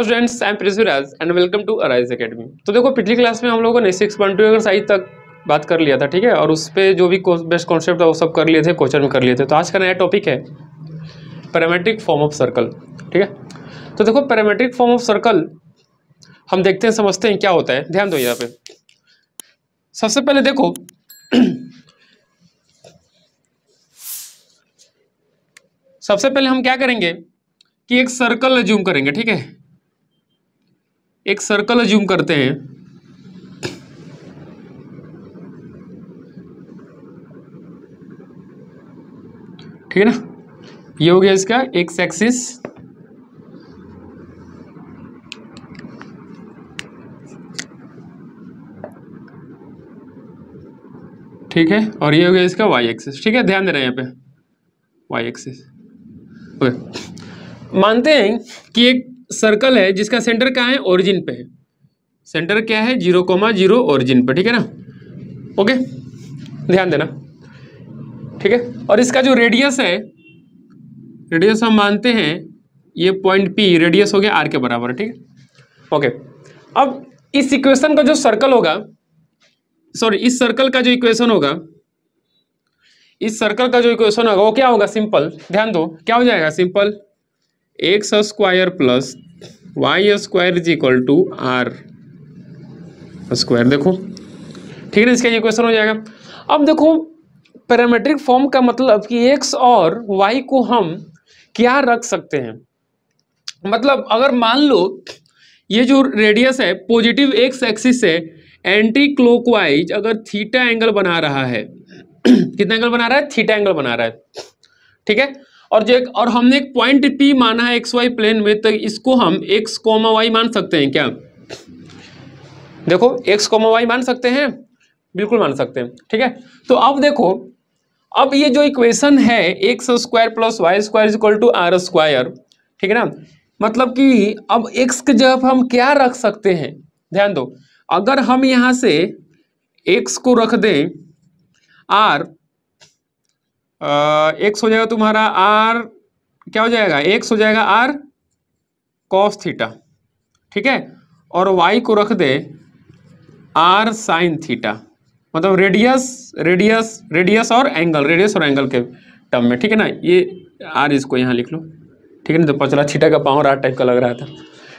Hello students, I am Prithviraj and welcome to Arise Academy. तो देखो, पिछली क्लास में हम लोगों ने 6.2 एक्सरसाइज तक बात कर लिया था, ठीक है। और उस पर जो भी बेस्ट कॉन्सेप्ट है वो सब कर लिए थे, क्वेश्चन में कर लिए थे। तो आज का नया टॉपिक है पैरामेट्रिक फॉर्म ऑफ सर्कल, ठीक है। तो देखो, पैरामेट्रिक फॉर्म ऑफ सर्कल हम देखते हैं, समझते हैं क्या होता है। ध्यान दो यहाँ पे। सबसे पहले देखो सबसे पहले हम क्या करेंगे कि एक सर्कल अज्यूम करेंगे, ठीक है। एक सर्कल अज्यूम करते हैं, ठीक है ना। ये हो गया इसका एक्स एक्सिस, ठीक है। और ये हो गया इसका वाई एक्सिस, ठीक है। ध्यान देना यहाँ पे वाई एक्सिस। मानते हैं कि एक सर्कल है जिसका सेंटर कहाँ है, ओरिजिन पे है। सेंटर क्या है, 0,0 ओरिजिन पे, ठीक है ना। ओके, ध्यान देना, ठीक है। और इसका जो रेडियस है, रेडियस हम मानते हैं ये पॉइंट पी रेडियस हो गया आर के बराबर, ठीक है। ओके, अब इस इक्वेशन का जो सर्कल होगा, सॉरी इस सर्कल का जो इक्वेशन होगा, इस सर्कल का जो इक्वेशन होगा वो क्या होगा, सिंपल। ध्यान दो, क्या हो जाएगा, simple X square plus Y square is equal to are square. देखो, ठीक है ना, इसका इक्वेशन हो जाएगा। अब देखो, पैरामेट्रिक फॉर्म का मतलब कि एक्स और वाई को हम क्या रख सकते हैं। मतलब अगर मान लो ये जो रेडियस है पॉजिटिव एक्स एक्सिस से एंटी क्लॉकवाइज अगर थीटा एंगल बना रहा है कितना एंगल बना रहा है, थीटा एंगल बना रहा है, ठीक है। और हमने एक पॉइंट पी माना है एक्स वाई प्लेन में, तो इसको हम एक्स कोमा वाई मान सकते हैं क्या। देखो, एक्स कोमा वाई मान सकते हैं, बिल्कुल मान सकते हैं, ठीक है। तो अब देखो, अब ये जो इक्वेशन है X square plus Y square is equal to are square, ठीक है ना। मतलब कि अब एक्स के जगह हम क्या रख सकते हैं, ध्यान दो। अगर हम यहां से एक्स को रख दें आर, एक्स हो जाएगा तुम्हारा आर, क्या हो जाएगा, एक्स हो जाएगा आर कॉस थीटा, ठीक है। और वाई को रख दे आर साइन थीटा, मतलब रेडियस और एंगल के टर्म में, ठीक है ना। ये आर इसको यहाँ लिख लो, ठीक है ना। तो पचला थीटा का पावर आर टाइप का लग रहा था,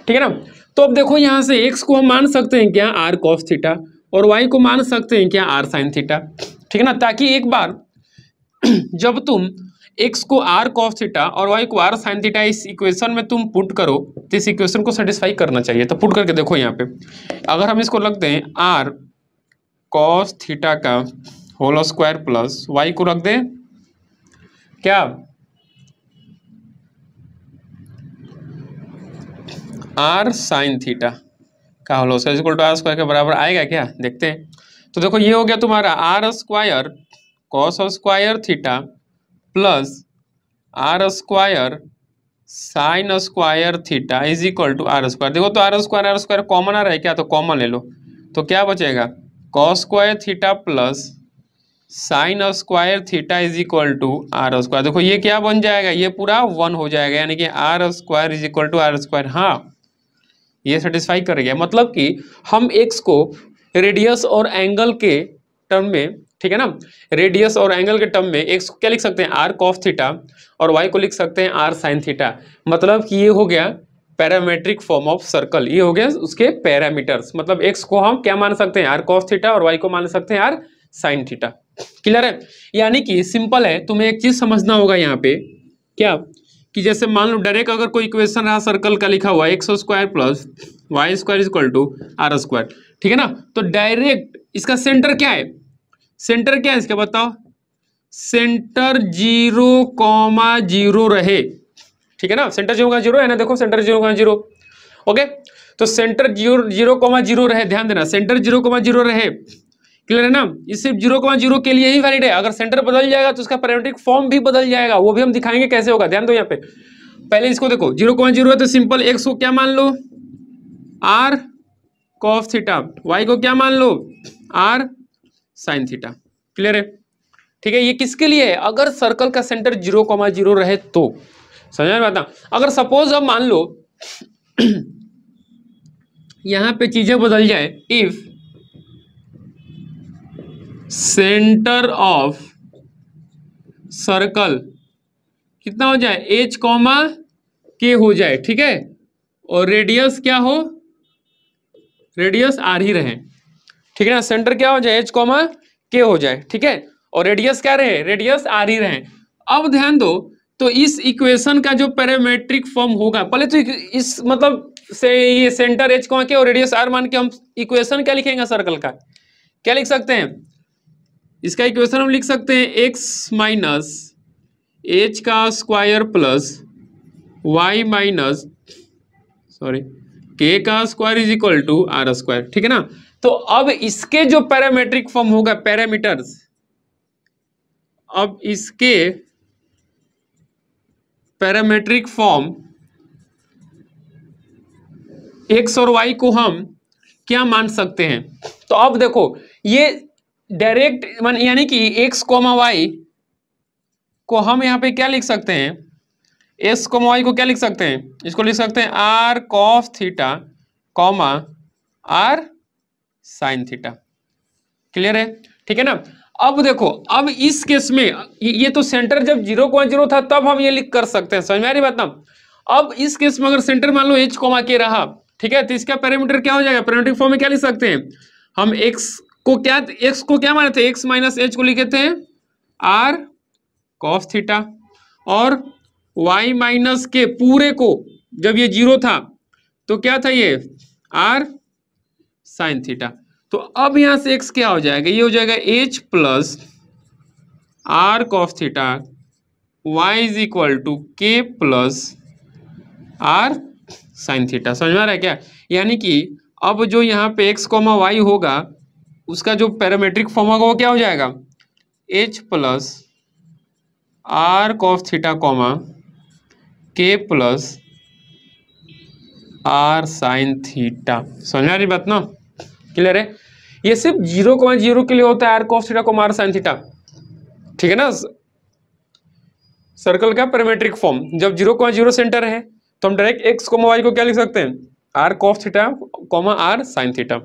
ठीक है ना। तो अब देखो, यहाँ से एक्स को हम मान सकते हैं क्या, आर कॉस थीटा, और वाई को मान सकते हैं क्या, आर साइन थीटा, ठीक है ना। ताकि एक बार जब तुम x को r cos थीटा और y को r sin थीटा इस इक्वेशन में तुम पुट करो, तो इस इक्वेशन को सेटिस्फाई करना चाहिए। तो पुट करके देखो यहाँ पे, अगर हम इसको रख दें r cos थीटा का होल स्क्वायर प्लस y को रख दें क्या, r sin थीटा का whole square equal to are square के बराबर आएगा क्या, देखते हैं। तो देखो, ये हो गया तुम्हारा r square cos square theta plus R square sine square theta is equal to are square. देखो, तो आर स्क्वायर कॉमन आ रहा है क्या, तो कॉमन ले लो। तो क्या बचेगा, cos square theta plus sine square theta is equal to are square. देखो, ये क्या बन जाएगा, ये पूरा 1 हो जाएगा, यानी कि R square is equal to are square. हाँ, ये सेटिस्फाई कर गया। मतलब कि हम एक्स को रेडियस और एंगल के टर्म में, ठीक है ना, रेडियस और एंगल के टर्म में एक्स को क्या लिख सकते हैं, आर कॉस थीटा, और वाई को लिख सकते हैं आर साइन थीटा। मतलब कि ये हो गया पैरामेट्रिक फॉर्म ऑफ सर्कल, ये हो गया उसके पैरामीटर्स। मतलब एक्स को हम क्या मान सकते हैं, आर कॉस थीटा, और वाई को मान सकते हैं आर साइन थीटा। क्लियर है, यानी कि सिंपल है। तुम्हें एक चीज समझना होगा यहाँ पे, क्या कि जैसे मान लो डायरेक्ट अगर कोई इक्वेशन रहा सर्कल का लिखा हुआ X square plus Y square is equal to are square, ठीक है ना। तो डायरेक्ट इसका सेंटर क्या है, सेंटर क्या है इसका बताओ, सेंटर 0,0 रहे, ठीक है ना। सेंटर 0,0 है ना, देखो सेंटर 0,0, ओके। तो सेंटर 0,0 रहे, ध्यान देना, सेंटर 0,0 रहे, क्लियर है ना। ये सिर्फ 0,0 के लिए ही वैलिड है। अगर सेंटर बदल जाएगा तो उसका पैरामेट्रिक फॉर्म भी बदल जाएगा, वो भी हम दिखाएंगे कैसे होगा। ध्यान दो यहाँ पे, पहले इसको देखो, 0,0 है तो सिंपल एक्स को क्या मान लो, आर कॉस थीटा, वाई को क्या मान लो, आर साइन थीटा। क्लियर है, ठीक है। ये किसके लिए है, अगर सर्कल का सेंटर 0,0 रहे तो। समझ में आता। अगर सपोज अब मान लो यहां पे चीजें बदल जाए, इफ सेंटर ऑफ सर्कल कितना हो जाए, एच कॉमा के हो जाए, ठीक है, और रेडियस क्या हो, रेडियस आर ही रहे, ठीक है ना, सेंटर क्या हो जाए, एच कॉमा के हो जाए, ठीक है, और रेडियस क्या रहे, रेडियस आर ही रहे। अब ध्यान दो, तो इस इक्वेशन का जो पैरामेट्रिक फॉर्म होगा, पहले तो इस मतलब से ये सेंटर एच कॉमा के और रेडियस आर मान के हम इक्वेशन क्या लिखेंगे सर्कल का, क्या लिख सकते हैं, इसका इक्वेशन हम लिख सकते हैं एक्स माइनस एच का square plus Y minus sorry K का square is equal to are square, ठीक है ना। तो अब इसके जो पैरामेट्रिक फॉर्म होगा, पैरामीटर्स, अब इसके पैरामेट्रिक फॉर्म एक्स और वाई को हम क्या मान सकते हैं, तो अब देखो ये डायरेक्ट यानी कि एक्स कोमा वाई को हम यहाँ पे क्या लिख सकते हैं, एक्स कोमा वाई को क्या लिख सकते हैं, इसको लिख सकते हैं r cos theta comma r sine theta, clear है, ठीक है ना। अब देखो, अब इस केस में ये तो सेंटर जब 0,0 था तब हम ये लिख कर सकते हैं, समझ में आ रही बात ना। अब इस केस में अगर सेंटर मान लो एच कोमा के रहा, ठीक है, तो इसका पैरामीटर क्या हो जाएगा, पैरामीट्रिक फॉर्म में क्या लिख सकते हैं हम, एक्स को क्या माने थे, एक्स माइनस एच को लिखे थे आर कॉस थीटा, और वाई माइनस के पूरे को जब ये 0 था तो क्या था ये आर साइन थीटा। तो अब यहां से x क्या हो जाएगा, ये हो जाएगा h plus r cos theta y is equal to k plus r sine theta, समझ में आ रहा है क्या। यानी कि अब जो यहाँ पे x कॉमा वाई होगा उसका जो पैरामेट्रिक फॉर्म होगा वो क्या हो जाएगा, h plus r cos theta comma k plus r sine theta, समझ में आ रही बात ना, क्लियर है। ये सिर्फ 0,0 के लिए होता है आर कॉस थीटा को आर साइन थीटा, ठीक है ना। सर्कल का पैरामेट्रिक फॉर्म जब 0,0 सेंटर है तो हम डायरेक्ट एक्स कोमा वाई को क्या लिख सकते हैं, r cos theta comma r sine theta,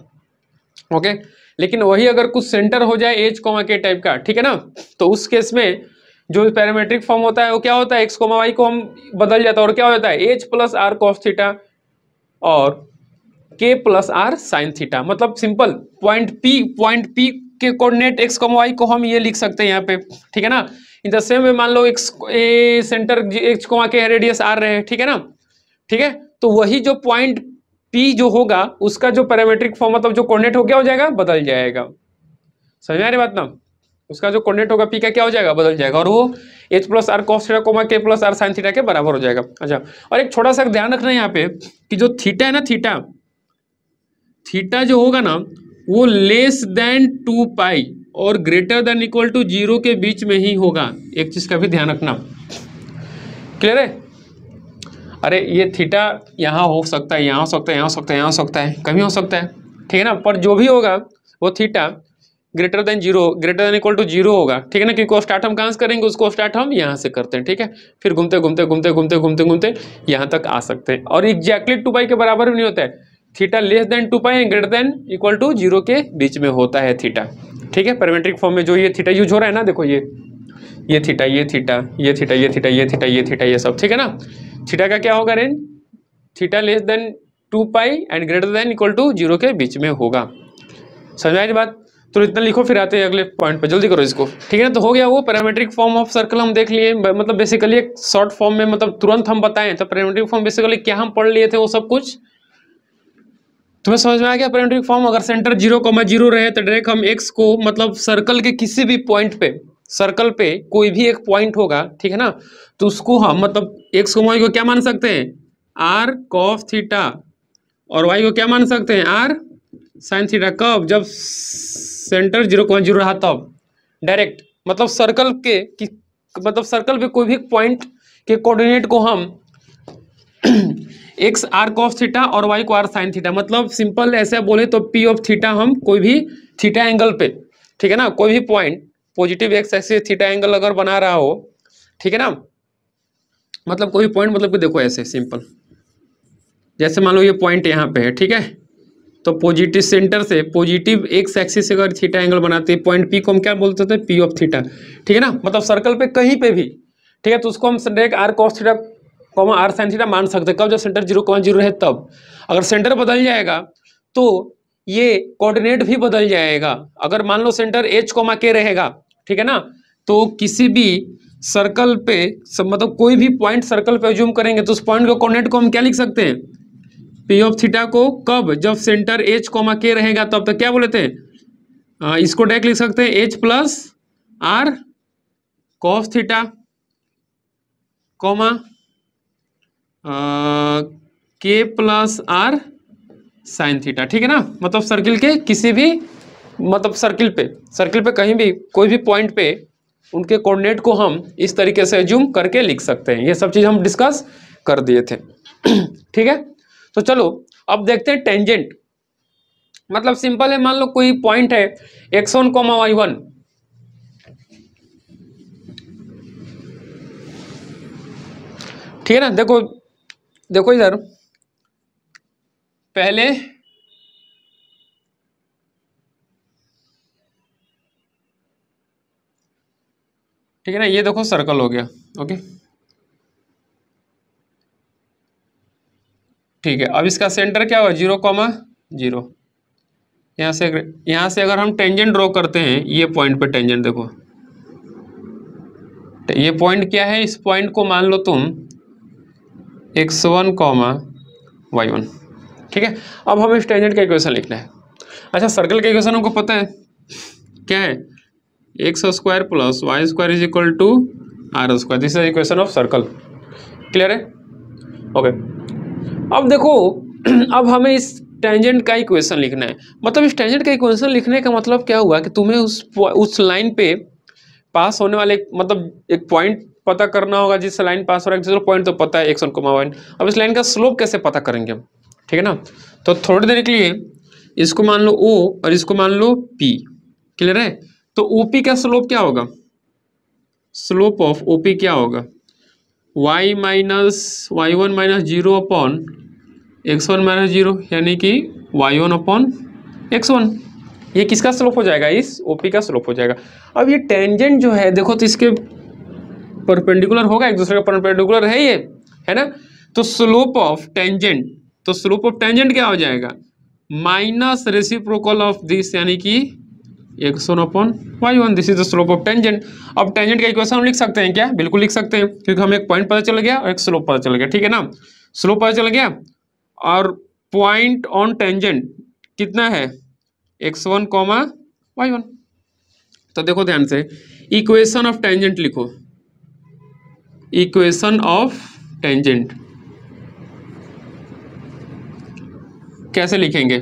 okay. लेकिन वही अगर कुछ सेंटर हो जाए एच कोमा के टाइप का, ठीक है ना, तो उस केस में जो पैरामेट्रिक फॉर्म होता है वो क्या होता है, एक्स कोमा वाई को हम बदल जाता है और क्या हो जाता है h plus r cos theta और k plus r sine theta, मतलब सिंपल पॉइंट पी के कोऑर्डिनेट एक्स कॉमा वाई को हम ये लिख सकते हैं यहाँ पे, ठीक है ना। इन द सेम वे मान लो एक्स सेंटर एक्स कॉमा के रेडियस आर रहे, ठीक है ना, ठीक है, तो वही जो पॉइंट पी जो होगा उसका जो पैरामेट्रिक फॉर्म मतलब जो कोऑर्डिनेट हो क्या हो जाएगा, बदल जाएगा, समझ में आ रही बात ना। उसका जो कोऑर्डिनेट होगा पी का क्या हो जाएगा, बदल जाएगा, और वो h plus r cos theta comma k plus r sine theta के बराबर हो जाएगा। अच्छा, और एक छोटा सा ध्यान रखना है यहाँ पे कि जो थीटा है ना, थीटा जो होगा ना वो लेस देन 2 पाई और ग्रेटर देन इक्वल टू 0 के बीच में ही होगा, एक चीज का भी ध्यान रखना, क्लियर है। अरे ये थीटा यहाँ हो सकता है, यहाँ हो सकता है, यहाँ हो सकता है, यहाँ हो सकता है, कभी हो सकता है, ठीक है ना, पर जो भी होगा वो theta greater than 0 greater than equal to 0 होगा, ठीक है ना, क्योंकि स्टार्ट हम कहाँ से करेंगे, उसको स्टार्ट हम यहाँ से करते हैं, ठीक है, फिर घूमते घूमते घूमते घूमते घूमते घूमते यहाँ तक आ सकते हैं, और एग्जैक्टली 2 पाई के बराबर भी नहीं होता है, theta less than 2 pi greater than equal to 0 के बीच में होता है थीटा, ठीक है। पैरामेट्रिक फॉर्म में जो ये थीटा यूज हो रहा है ना, देखो ये थीटा, ये थीटा, ये थीटा, ये थीटा, ये थीटा, ये थीटा, ये सब, ठीक है ना। थीटा का क्या होगा range, theta less than 2 pi and greater than equal to 0 के बीच में होगा, समझ में आई बात। तो इतना लिखो, फिर आते हैं अगले पॉइंट पे, जल्दी करो इसको, ठीक है ना। तो हो गया वो पैरामेट्रिक फॉर्म ऑफ सर्कल हम देख लिए, मतलब बेसिकली एक शॉर्ट फॉर्म में, मतलब तुरंत हम बताएं तो पैरामेट्रिक फॉर्म बेसिकली क्या हम पढ़ लिए थे वो सब कुछ तुम्हें समझ में आ गया। पैरामेट्रिक फॉर्म अगर सेंटर 0,0 रहे तो डायरेक्ट हम एक्स को मतलब सर्कल के किसी भी पॉइंट पे, सर्कल पे कोई भी एक पॉइंट होगा, ठीक है ना, तो उसको हम मतलब एक्स को वाई को क्या मान सकते हैं, आर कॉस थीटा, और वाई को क्या मान सकते हैं, आर साइन थीटा। कब, जब सेंटर 0,0 रहा तब डायरेक्ट मतलब सर्कल के मतलब सर्कल पे कोई भी पॉइंट के कोऑर्डिनेट को हम एक्स आर कॉस थीटा और वाई को आर साइन थीटा, मतलब सिंपल ऐसे बोले तो पी ऑफ थीटा हम कोई भी थीटा एंगल पे, ठीक है ना, कोई भी point positive x axis theta angle अगर बना रहा हो, ठीक है ना, मतलब कोई भी पॉइंट, मतलब कि देखो ऐसे सिंपल, जैसे मान लो ये पॉइंट यहाँ पे है, ठीक है, तो पॉजिटिव सेंटर से पॉजिटिव एक्स एक्सिस से अगर थीटा एंगल बनाते हैं, पॉइंट पी को हम क्या बोलते थे, पी ऑफ थीटा, ठीक है ना। मतलब सर्कल पे कहीं पे भी, ठीक है, तो उसको हम direct r cos theta r sine theta मान सकते हैं। कब, जब सेंटर 0,0 रहे तब। अगर सेंटर बदल जाएगा तो ये कोऑर्डिनेट भी बदल जाएगा। अगर मान लो सेंटर एच कोमा के रहेगा, ठीक है ना, तो किसी भी सर्कल पे मतलब कोई भी पॉइंट सर्कल पे जूम करेंगे तो उस पॉइंट को कोऑर्डिनेट को हम क्या लिख सकते हैं, पी ऑफ थीटा को। कब, जब सेंटर एच कोमा के रहेगा तब तक क्या बोले थे, इसको डायरेक्ट लिख सकते हैं h plus r cos theta comma k plus r sine theta, ठीक है ना। मतलब सर्किल के किसी भी, मतलब सर्किल पे कहीं भी कोई भी पॉइंट पे उनके कोऑर्डिनेट को हम इस तरीके से जूम करके लिख सकते हैं। ये सब चीज हम डिस्कस कर दिए थे। ठीक है, तो चलो अब देखते हैं टेंजेंट। मतलब सिंपल है, मान लो कोई पॉइंट है x1, y1, ठीक है ना। देखो इधर पहले ठीक है ना, ये देखो सर्कल हो गया, ओके ठीक है। अब इसका सेंटर क्या हुआ, 0,0। यहाँ से अगर हम टेंजेंट ड्रॉ करते हैं, ये पॉइंट पे टेंजेंट देखो, ये पॉइंट क्या है, इस पॉइंट को मान लो तुम x1, y1, ठीक है। अब हमें इस टेंजेंट का इक्वेशन लिखना है। अच्छा, सर्कल का इक्वेशन हमको पता है क्या है, x² plus y² is equal to r²। This is equation of circle. Clear है, ओके। अब देखो अब हमें इस टेंजेंट का इक्वेशन लिखना है। मतलब इस टेंजेंट का इक्वेशन लिखने का मतलब क्या हुआ कि तुम्हें उस लाइन पे पास होने वाले मतलब एक पॉइंट पता करना होगा, जिस लाइन पास हो रहा है। चलो पॉइंट तो पता है x1, y1। अब इस लाइन का स्लोप कैसे पता करेंगे हम, ठीक है ना। तो थोड़ी देर के लिए इसको मान लो O और इसको मान लो P। क्लियर है, तो OP का स्लोप क्या होगा, स्लोप ऑफ OP क्या होगा, y minus y1 minus 0 upon x1 minus 0, यानी कि y1 अपॉन x1। ये किसका स्लोप हो जाएगा, इस OP का स्लोप हो जाएगा। अब ये टेंजेंट जो है देखो, तो इसके परपेंडिकुलर होगा, एक दूसरे का परपेंडिकुलर है ये, है ना। तो स्लोप ऑफ टेंजेंट क्या हो जाएगा, माइनस रेसिप्रोकल ऑफ दिस, यानी कि x1 upon y1। This is the slope of tangent. अब टेंजेंट का इक्वेशन हम लिख सकते हैं क्या, बिल्कुल लिख सकते हैं, क्योंकि हमें एक पॉइंट पता चल गया और एक स्लोप पता चल गया, ठीक है ना। स्लोप पता चल गया और पॉइंट ऑन टेंजेंट कितना है, x1, y1। तो देखो ध्यान से, इक्वेशन ऑफ टेंजेंट लिखो, इक्वेशन ऑफ टेंजेंट कैसे लिखेंगे।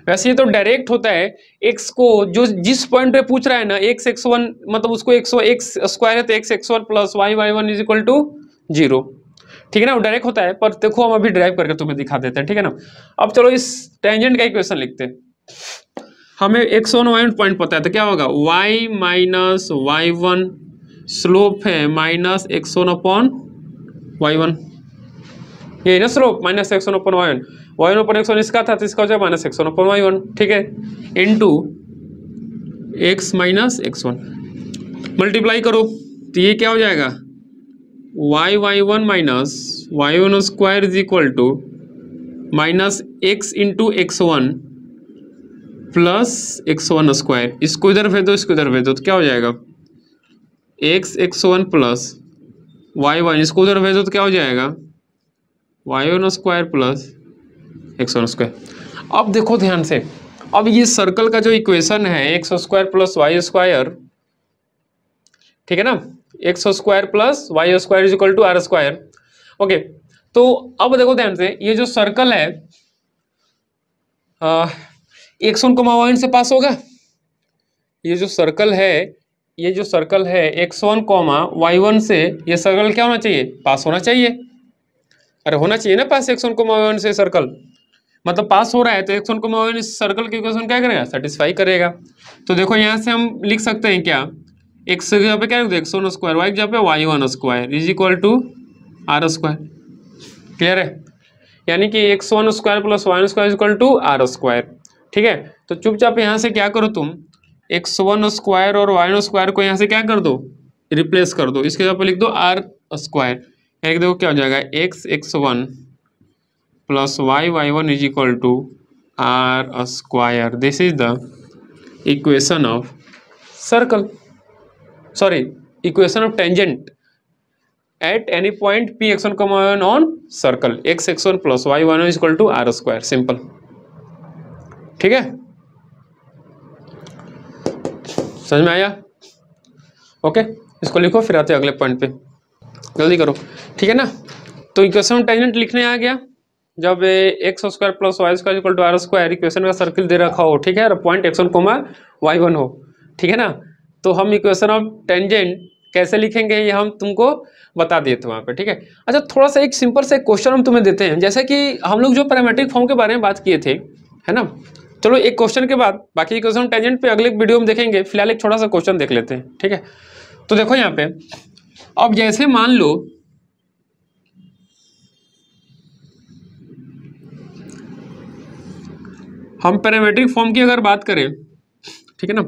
वैसे ये तो डायरेक्ट होता है, x को जो जिस पॉइंट पे पूछ रहा है ना, x1 मतलब उसको x स्क्वायर है तो x1 plus y1 is equal to 0, ठीक है ना। वो डायरेक्ट होता है, पर देखो हम अभी ड्राइव करके तुम्हें दिखा देते हैं, ठीक है ना। अब चलो इस टेंजेंट का इक्वेशन लिखते हैं। हमें x1, y1 पॉइंट पता है, तो क्या होगा, y माइनस y1 स्लोप है माइनस x1 अपॉन y1, ये ना slope, minus x1 upon y1 upon x1 इसका था, तो इसका हो जाएगा माइनस x1 अपॉन y1, ठीक है, into x minus x1 multiply करो, तो ये क्या हो जाएगा, y1 minus y1 square is equal to minus x into x1 plus x1 square. इसको इधर भेज दो, इसको इधर भेज दो, तो क्या हो जाएगा, x1 प्लस y1, इसको उधर भेज दो तो क्या हो जाएगा, y1 square plus x1 square. अब देखो ध्यान से, अब ये सर्कल का जो इक्वेशन है x square plus y square, ठीक है ना, x square plus y square is equal to r square, okay. तो अब देखो ध्यान से, ये जो सर्कल है x1, y1 से पास होगा। ये जो सर्कल है x1, y1 से, ये सर्कल क्या होना चाहिए, पास होना चाहिए। अरे होना चाहिए ना पास x1, y1 से सर्कल, मतलब पास हो रहा है, तो x1, y1 इस सर्कल की इक्वेशन क्या करेगा, सेटिस्फाई करेगा। तो देखो यहाँ से हम लिख सकते हैं क्या, x की जगह पे क्या लिख दो, x1 स्क्वायर, y की जगह पे y1 square is equal to r square. Clear है, यानी कि x1 square plus y1 square is equal to r square. ठीक है। तो चुपचाप यहाँ से क्या करो तुम, x1 स्क्वायर और y1 स्क्वायर को यहाँ से क्या कर दो, रिप्लेस कर दो। इसके जगह पर लिख दो r स्क्वायर। यहाँ देखो क्या हो जाएगा, x1 plus y1 is equal to r square. This is the equation of circle, sorry equation of tangent at any point p x1, y1 on circle. x1 plus y1 is equal to r square, simple. ठीक है, समझ में आया? Okay, इसको लिखो, फिर आते हैं अगले पॉइंट पे, जल्दी करो। ठीक है ना, तो इक्वेशन ऑफ टेंजेंट लिखने आ गया जब x square plus Y square equal to are square equation का सर्किल दे रखा हो, ठीक है, और पॉइंट x1 कोमा y1 हो, ठीक है ना। तो हम इक्वेशन ऑफ टेंजेंट कैसे लिखेंगे ये हम तुमको बता दिए थे वहाँ पे, ठीक है। अच्छा, थोड़ा सा एक सिंपल से क्वेश्चन हम तुम्हें देते हैं, जैसे कि हम लोग जो पैरामेट्रिक फॉर्म के बारे में बात किए थे, है ना। चलो एक क्वेश्चन के बाद बाकी इक्वेशन ऑफ टेंजेंट पे अगले वीडियो में देखेंगे, फिलहाल एक छोटा सा क्वेश्चन देख लेते हैं, ठीक है। तो देखो यहाँ पे, अब जैसे मान लो हम पैरामेट्रिक फॉर्म की अगर बात करें, ठीक है ना,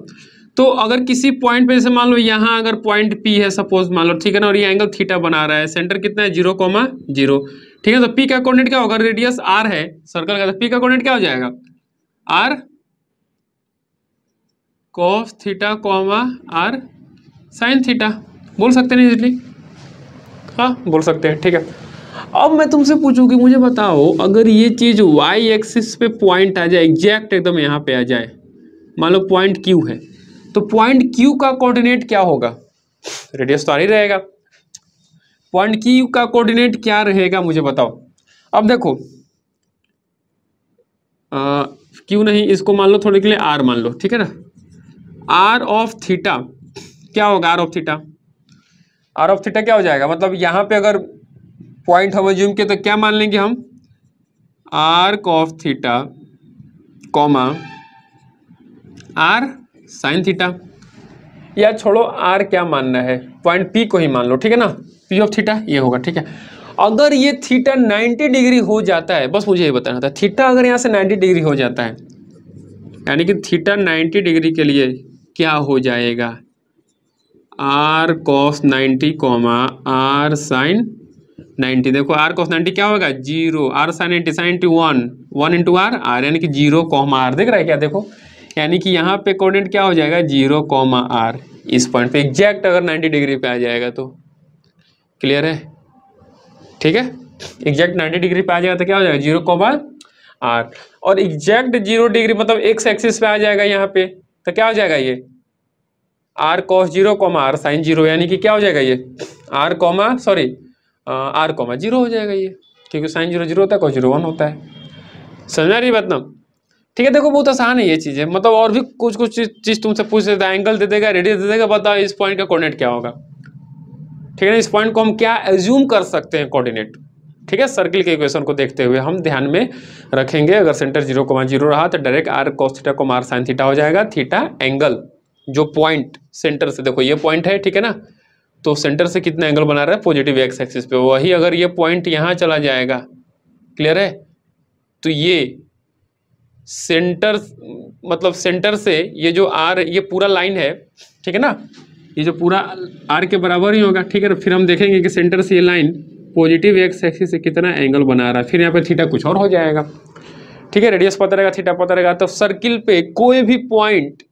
तो अगर किसी पॉइंट पे जैसे मान लो यहाँ अगर पॉइंट P है सपोज मान लो, ठीक है ना, और ये एंगल थीटा बना रहा है, सेंटर कितना है 0,0, ठीक है। तो P का कोऑर्डिनेट क्या होगा, रेडियस R है सर्कल का, तो P का कोऑर्डिनेट क्या हो जाएगा, R cos theta, R sin theta, बोल सकते हैं इजीली, हाँ बोल सकते हैं, ठीक है। अब मैं तुमसे पूछूं कि मुझे बताओ, अगर ये चीज y एक्सिस पे पॉइंट आ जाए, एग्जैक्ट एकदम यहाँ पे आ जाए, मान लो पॉइंट Q है, तो पॉइंट Q का कोऑर्डिनेट क्या होगा, रेडियस तो आ ही रहेगा, पॉइंट Q का कोऑर्डिनेट क्या रहेगा मुझे बताओ। अब देखो Q नहीं, इसको मान लो थोड़े के लिए R मान लो, ठीक है ना। R ऑफ थीटा क्या होगा, R of theta, R of theta क्या हो जाएगा, मतलब यहाँ पे अगर पॉइंट हम ज्यूम के तो क्या मान लेंगे हम, R cos theta comma R sine theta, या छोड़ो R क्या मानना है, पॉइंट P को ही मान लो, ठीक है ना, P ऑफ थीटा ये होगा, ठीक है। अगर ये थीटा 90 डिग्री हो जाता है, बस मुझे ये बताना था, थीटा अगर यहाँ से 90 डिग्री हो जाता है, यानी कि थीटा 90 डिग्री के लिए क्या हो जाएगा, R cos 90 comma R sin 90। देखो R cos 90 क्या होगा 0, R sin 90, sin 90 1 into R, R यानी कि 0 कॉमा R, देख रहा है क्या, देखो यानी कि यहाँ पे कोऑर्डिनेट क्या हो जाएगा 0 कॉमा R, इस पॉइंट पे एग्जैक्ट अगर 90 डिग्री पे आ जाएगा तो, क्लियर है, ठीक है। एग्जैक्ट 90 डिग्री पे आ जाएगा तो क्या हो जाएगा 0 कॉमा R, और एग्जैक्ट 0 डिग्री मतलब एक्स एक्सिस पे आ जाएगा यहाँ पे, तो क्या हो जाएगा ये R cos 0 comma R sin 0, यानी कि क्या हो जाएगा ये R comma sorry R comma 0 हो जाएगा ये, क्योंकि sin 0 0 होता है, cos 0 1 होता है। समझ आ रही बात ना, ठीक है। देखो बहुत आसान है ये चीज़ें, मतलब और भी कुछ कुछ चीज़ तुमसे पूछ देता है, एंगल दे देगा, रेडियस दे देगा, बताओ इस पॉइंट का कोऑर्डिनेट क्या होगा, ठीक है ना। इस पॉइंट को हम क्या एज्यूम कर सकते हैं कोऑर्डिनेट, ठीक है। सर्किल के इक्वेशन को देखते हुए हम ध्यान में रखेंगे, अगर सेंटर 0,0 रहा तो डायरेक्ट R cos थीटा को R sin थीटा हो जाएगा। थीटा एंगल जो पॉइंट सेंटर से, देखो ये पॉइंट है, ठीक है ना, तो सेंटर से कितना एंगल बना रहा है पॉजिटिव एक्स एक्सिस पे, वही अगर ये पॉइंट यहाँ चला जाएगा, क्लियर है, तो ये सेंटर मतलब सेंटर से ये जो R ये पूरा लाइन है, ठीक है ना, ये जो पूरा R के बराबर ही होगा, ठीक है ना। फिर हम देखेंगे कि सेंटर से ये लाइन पॉजिटिव एक्स एक्सिस से कितना एंगल बना रहा है, फिर यहाँ पे थीटा कुछ और हो जाएगा, ठीक है। रेडियस पता रहेगा, थीटा पता रहेगा, तो सर्किल पे कोई भी पॉइंट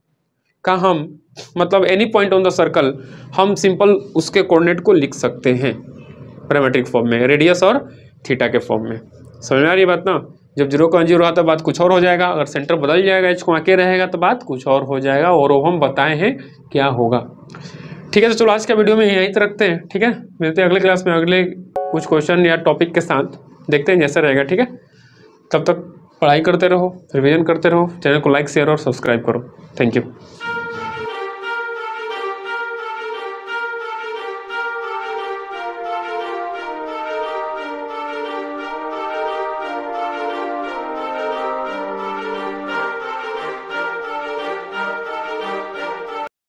का हम मतलब any point on the circle हम सिंपल उसके कोऑर्डिनेट को लिख सकते हैं पैरामेट्रिक फॉर्म में, रेडियस और थीटा के फॉर्म में। समझ में आ रही है बात ना, जब 0,0 आता है बात कुछ और हो जाएगा, अगर सेंटर बदल जाएगा एच को आके रहेगा तो बात कुछ और हो जाएगा, और वो हम बताए हैं क्या होगा, ठीक है। तो चलो आज का वीडियो में यहीं तक रखते हैं, ठीक है। मिलते हैं अगले क्लास में अगले कुछ क्वेश्चन या टॉपिक के साथ, देखते हैं जैसा रहेगा, ठीक है। तब तक पढ़ाई करते रहो, रिवीजन करते रहो, चैनल को लाइक शेयर और सब्सक्राइब करो। Thank you.